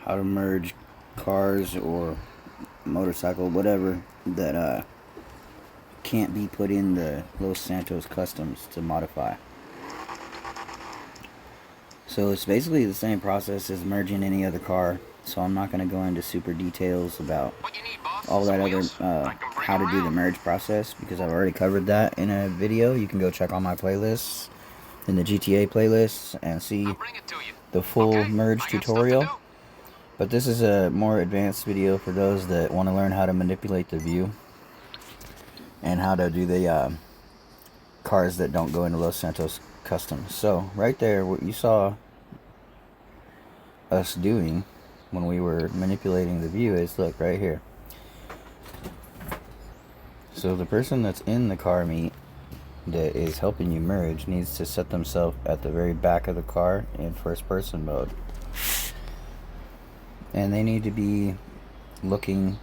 how to merge cars or motorcycle, whatever, that can't be put in the Los Santos Customs to modify. So it's basically the same process as merging any other car, so I'm not going to go into super details about all that other how to do the merge process, because I've already covered that in a video. You can go check on my playlists in the GTA playlists and see the full merge tutorial. But this is a more advanced video for those that want to learn how to manipulate the view and how to do the cars that don't go into Los Santos Customs. So right there, what you saw us doing when we were manipulating the view is, look right here. So the person that's in the car meet that is helping you merge needs to set themselves at the very back of the car in first person mode, and they need to be looking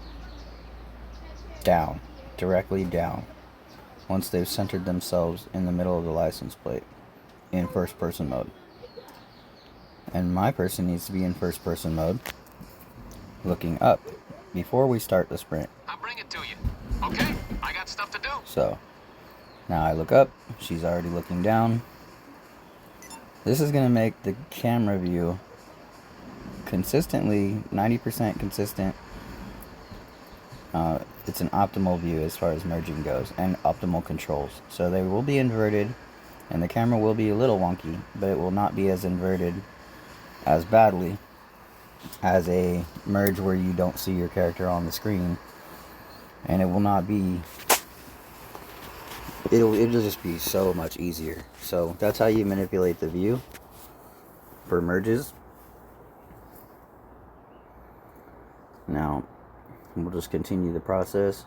down, directly down, once they've centered themselves in the middle of the license plate in first person mode. And my person needs to be in first person mode, looking up before we start the sprint. I'll bring it to you. Okay, I got stuff to do. So now I look up, she's already looking down. This is going to make the camera view consistently 90% consistent. It's an optimal view as far as merging goes, and optimal controls. So they will be inverted, and the camera will be a little wonky, but it will not be as inverted as badly as a merge where you don't see your character on the screen, and it will not be, it'll just be so much easier. So that's how you manipulate the view for merges. Now we'll just continue the process.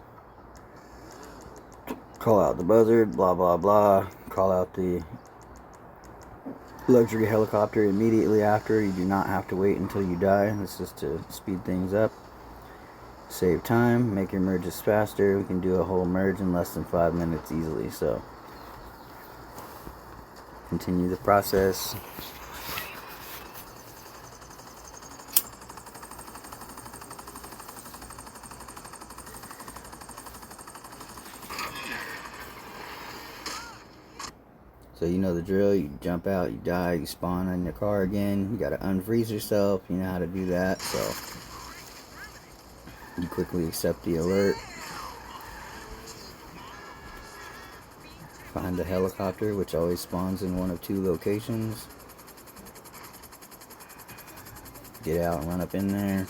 Call out the buzzard, blah blah blah. Call out the luxury helicopter immediately after. You do not have to wait until you die. This is to speed things up, save time, make your merges faster. We can do a whole merge in less than 5 minutes easily. So continue the process. So you know the drill. You jump out, you die, you spawn in your car again. You gotta unfreeze yourself. You know how to do that. So you quickly accept the alert. Find the helicopter, which always spawns in one of two locations. Get out and run up in there.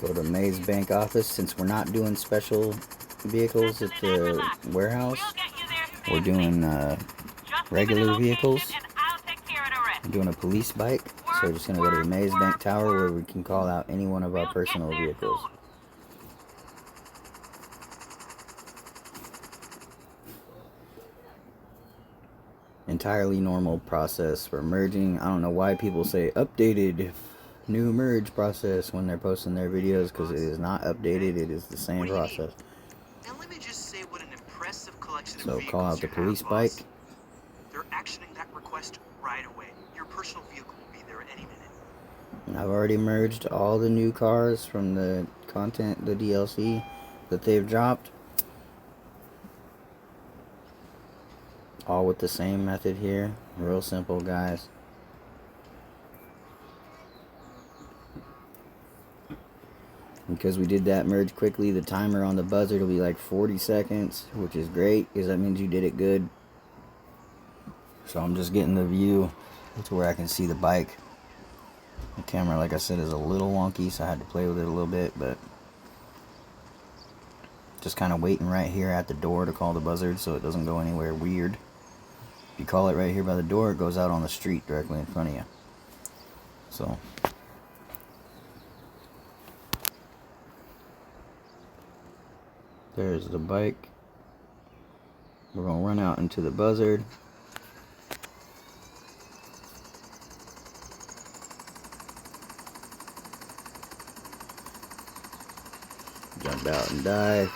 Go to Maze Bank office. Since we're not doing special vehicles at the warehouse, we're doing regular vehicles. I'm doing a police bike, so we're just going to go to the Maze Bank Tower where we can call out any one of our personal vehicles. Entirely normal process for merging. I don't know why people say updated new merge process when they're posting their videos, because it is not updated. It is the same process. And let me just say what an impressive collection of So call out the police bike. They're actioning that request right away. Your personal vehicle will be there at any minute. I've already merged all the new cars from the content, the DLC that they've dropped. All with the same method here. Real simple, guys. Because we did that merge quickly, the timer on the buzzer will be like 40 seconds, which is great because that means you did it good. So I'm just getting the view to where I can see the bike. The camera, like I said, is a little wonky, so I had to play with it a little bit, but just kind of waiting right here at the door to call the buzzard so it doesn't go anywhere weird. If you call it right here by the door, it goes out on the street directly in front of you. So there's the bike. We're going to run out into the buzzard. Jump out and dive.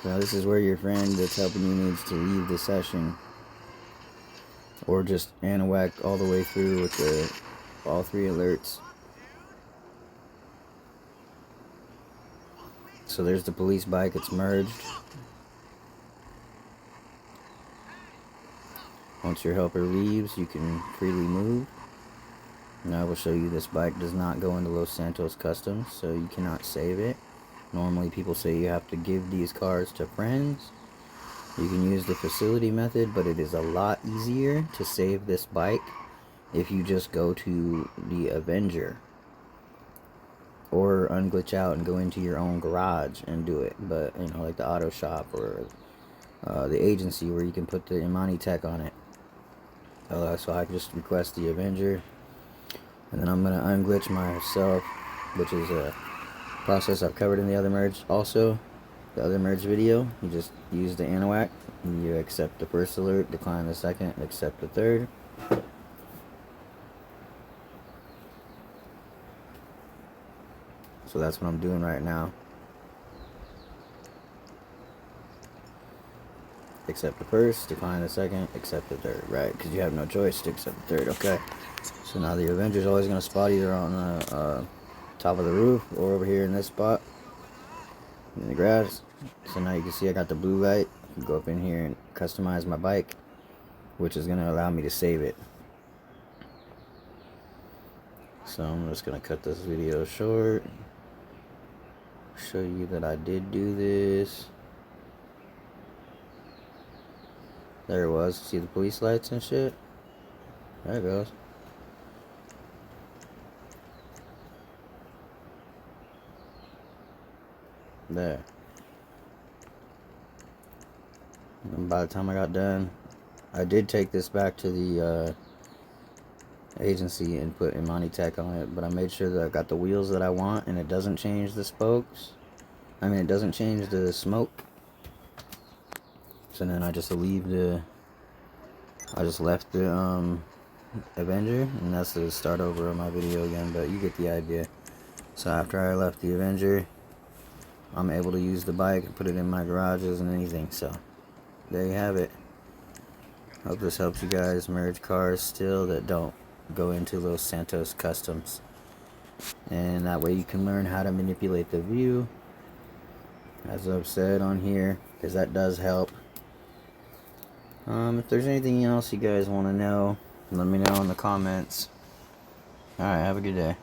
Now this is where your friend that's helping you needs to leave the session. Or just anawhack all the way through with all 3 alerts. So there's the police bike, it's merged. Once your helper leaves, you can freely move. Now I will show you this bike does not go into Los Santos Customs, so you cannot save it. Normally people say you have to give these cars to friends. You can use the facility method, but it is a lot easier to save this bike if you just go to the Avenger. Or unglitch out and go into your own garage and do it. But, you know, like the auto shop or the agency where you can put the Imani tech on it. So I just request the Avenger. And then I'm going to unglitch myself, which is a process I've covered in the other merge also. The other merge video, you just use the Anahuac. You accept the first alert, decline the second, and accept the third. So that's what I'm doing right now. Accept the first, decline the second, accept the third, right? Because you have no choice to accept the third, okay? So now the Avenger's always going to spot either on the top of the roof or over here in this spot in the grass. So now you can see I got the blue light. I can go up in here and customize my bike, which is going to allow me to save it. So I'm just going to cut this video short. Show you that I did do this. There it was. See the police lights and shit? There it goes. There. And by the time I got done, I did take this back to the agency and put Imani tech on it, but I made sure that I got the wheels that I want and it doesn't change the spokes. I mean, it doesn't change the smoke. So then I just left the Avenger, and that's the start over of my video again, but you get the idea. So after I left the Avenger, I'm able to use the bike and put it in my garages and anything. So there you have it. Hope this helps you guys merge cars still that don't go into Los Santos Customs, and that way you can learn how to manipulate the view, as I've said on here, because that does help. If there's anything else you guys want to know, let me know in the comments. Alright, have a good day.